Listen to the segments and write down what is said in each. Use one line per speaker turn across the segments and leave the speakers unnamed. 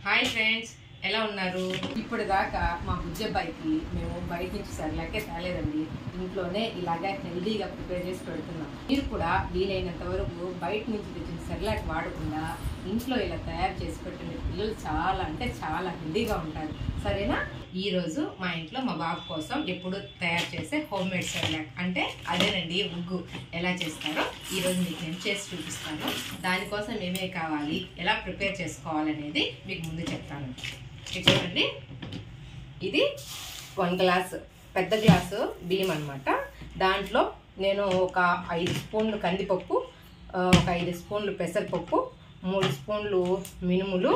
Hi friends, ఎలా ఉన్నారు? ఇప్పుడు దాకా మా బుజ్జబ్బాయికి మేము బయట నుంచి సర్లాకే తేలేదండి. ఇంట్లోనే ఇలాగే హెల్దీగా ప్రిపేర్ చేసి పెడుతున్నాం. మీరు కూడా వీలైనంత వరకు బయట నుంచి తెచ్చిన సర్లాక్ వాడకుండా ఇంట్లో ఇలా తయారు చేసి పెట్టిన పిల్లలు చాలా అంటే చాలా హెల్దీగా ఉంటారు. సరేనా? ఈరోజు మా ఇంట్లో మా బాబు కోసం ఎప్పుడు తయారు చేసే హోమ్ మేడ్ సర్లాక్ అంటే అదేనండి ఉగ్గు ఎలా చేస్తారో ఈరోజు మీకు నేను చేసి చూపిస్తాను. దానికోసం ఏమేమి కావాలి, ఎలా ప్రిపేర్ చేసుకోవాలనేది మీకు ముందు చెప్తాను. చూడండి, ఇది 1 గ్లాస్ పెద్ద గ్లాసు బియ్యం అనమాట. దాంట్లో నేను ఒక 5 స్పూన్లు కందిపప్పు, ఒక 5 స్పూన్లు పెసరపప్పు, 3 స్పూన్లు మినుములు,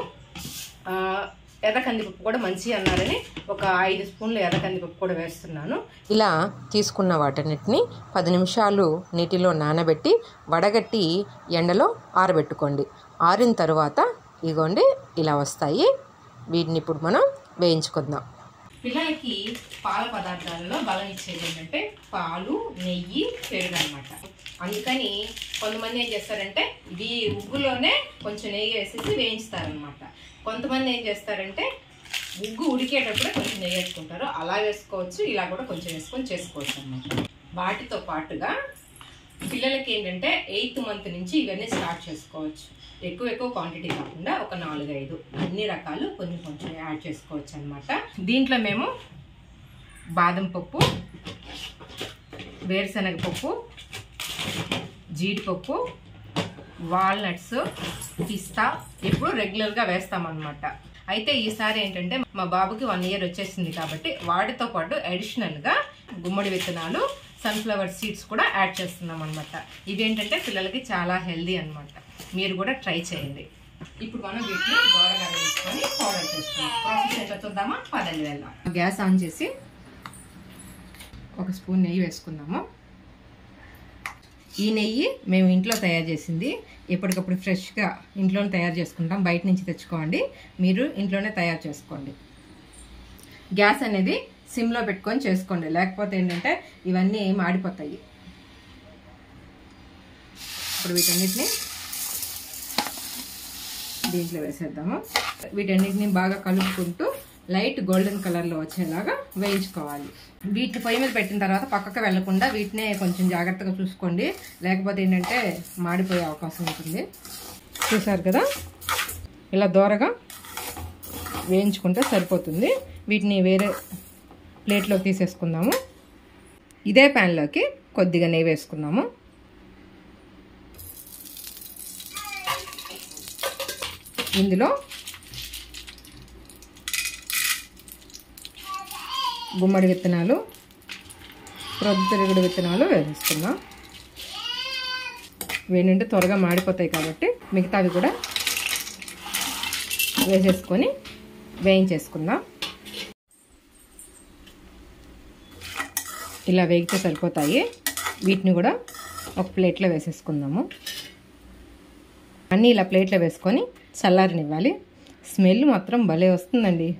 ఎర్ర కందిపప్పు కూడా మంచి అన్నారని ఒక 5 స్పూన్లు ఎర్ర కందిపప్పు కూడా వేస్తున్నాను. ఇలా తీసుకున్న వాటన్నిటిని 10 నిమిషాలు నీటిలో నానబెట్టి వడగట్టి ఎండలో ఆరబెట్టుకోండి. ఆరిన తర్వాత ఇగోండి ఇలా వస్తాయి. వీటిని ఇప్పుడు మనం వేయించుకుందాం. పిల్లలకి పాల పదార్థాలలో బలం ఇచ్చేది ఏంటంటే పాలు, నెయ్యి, పెరుగు అనమాట. అందుకని కొంతమంది ఏం చేస్తారంటే ఇది ఉగ్గులోనే కొంచెం నెయ్యి వేసేసి వేయించుతారనమాట. కొంతమంది ఏం చేస్తారంటే ఉగ్గు ఉడికేటప్పుడే కొంచెం నెయ్యి వేసుకుంటారు. అలా వేసుకోవచ్చు, ఇలా కూడా కొంచెం వేసుకొని చేసుకోవచ్చు అనమాట. వాటితో పాటుగా పిల్లలకి ఏంటంటే 8th మంత్ నుంచి ఇవన్నీ స్టార్ట్ చేసుకోవచ్చు. ఎక్కువ క్వాంటిటీ కాకుండా ఒక 4-5 అన్ని రకాలు కొంచెం కొంచెం యాడ్ చేసుకోవచ్చు అనమాట. దీంట్లో మేము బాదం పప్పు, వేరుశనగ పప్పు, జీడిపప్పు, వాల్నట్స్, పిస్తా ఎప్పుడు రెగ్యులర్గా వేస్తామన్నమాట. అయితే ఈసారి ఏంటంటే మా బాబుకి 1 ఇయర్ వచ్చేసింది కాబట్టి వాటితో పాటు అడిషనల్గా గుమ్మడి విత్తనాలు, సన్ఫ్లవర్ సీడ్స్ కూడా యాడ్ చేస్తున్నాం అనమాట. ఇవేంటంటే పిల్లలకి చాలా హెల్దీ అనమాట. మీరు కూడా ట్రై చేయండి. ఇప్పుడు మనం వీటిని దోరగా వేసుకొని పౌడర్ చేసుకుందాం. ప్రాసెస్ ఎట్లా చూద్దామా? పదండి వెళ్దాం. గ్యాస్ ఆన్ చేసి 1 స్పూన్ నెయ్యి వేసుకుందాము. ఈ నెయ్యి మేము ఇంట్లో తయారు చేసింది. ఎప్పటికప్పుడు ఫ్రెష్గా ఇంట్లోనే తయారు చేసుకుంటాం, బయట నుంచి తెచ్చుకోండి. మీరు ఇంట్లోనే తయారు చేసుకోండి. గ్యాస్ అనేది సిమ్లో పెట్టుకొని చేసుకోండి, లేకపోతే ఏంటంటే ఇవన్నీ మాడిపోతాయి. ఇప్పుడు వీటన్నిటిని దీంట్లో వేసేద్దాము. వీటన్నిటిని బాగా కలుపుకుంటూ లైట్ గోల్డెన్ కలర్లో వచ్చేలాగా వేయించుకోవాలి. వీటిని పొయ్యి మీద పెట్టిన తర్వాత పక్కకు వెళ్లకుండా వీటినే కొంచెం జాగ్రత్తగా చూసుకోండి, లేకపోతే ఏంటంటే మాడిపోయే అవకాశం ఉంటుంది. చూసారు కదా, ఇలా దోరగా వేయించుకుంటే సరిపోతుంది. వీటిని వేరే ప్లేట్లోకి తీసేసుకుందాము. ఇదే ప్యాన్లోకి కొద్దిగా నెయ్యి వేసుకుందాము. ఇందులో గుమ్మడి విత్తనాలు, ప్రొద్దుతిరుగుడు విత్తనాలు వేసేసుకుందాం. వేయంటే త్వరగా మాడిపోతాయి కాబట్టి మిగతావి కూడా వేసేసుకొని వేయించేసుకుందాం. ఇలా వేగితే సరిపోతాయి. వీటిని కూడా ఒక ప్లేట్లో వేసేసుకుందాము. అన్నీ ఇలా ప్లేట్లో వేసుకొని చల్లారనివ్వాలి. స్మెల్ మాత్రం భలే వస్తుందండి.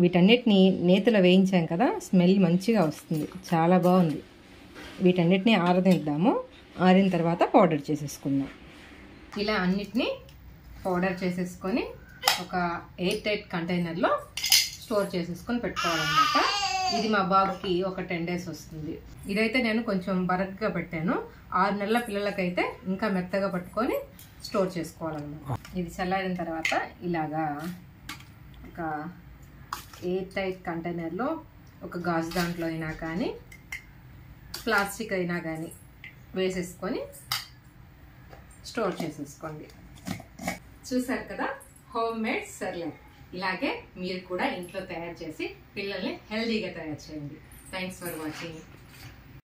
వీటన్నిటిని నేతిలో వేయించాం కదా, స్మెల్ మంచిగా వస్తుంది, చాలా బాగుంది. వీటన్నిటిని ఆరనిద్దాము. ఆరిన తర్వాత పౌడర్ చేసేసుకుందాం. ఇలా అన్నిటినీ పౌడర్ చేసేసుకొని ఒక ఎయిర్ టైట్ కంటైనర్లో స్టోర్ చేసేసుకొని పెట్టుకోవాలన్నమాట. ఇది మా బాబుకి ఒక 10 days వస్తుంది. ఇదైతే నేను కొంచెం బరగ్గా పెట్టాను. 6 నెలల పిల్లలకైతే ఇంకా మెత్తగా పట్టుకొని స్టోర్ చేసుకోవాలన్నమాట. ఇది చల్లారిన తర్వాత ఇలాగా ఒక ఎయిర్ టైట్ కంటైనర్లో ఒక గాజు దాంట్లో అయినా కానీ ప్లాస్టిక్ అయినా కానీ వేసేసుకొని స్టోర్ చేసేసుకోండి. చూసారు కదా, హోమ్ మేడ్ సర్లాక్. ఇలాగే మీరు కూడా ఇంట్లో తయారు చేసి పిల్లల్ని హెల్దీగా తయారు చేయండి. Thanks for watching.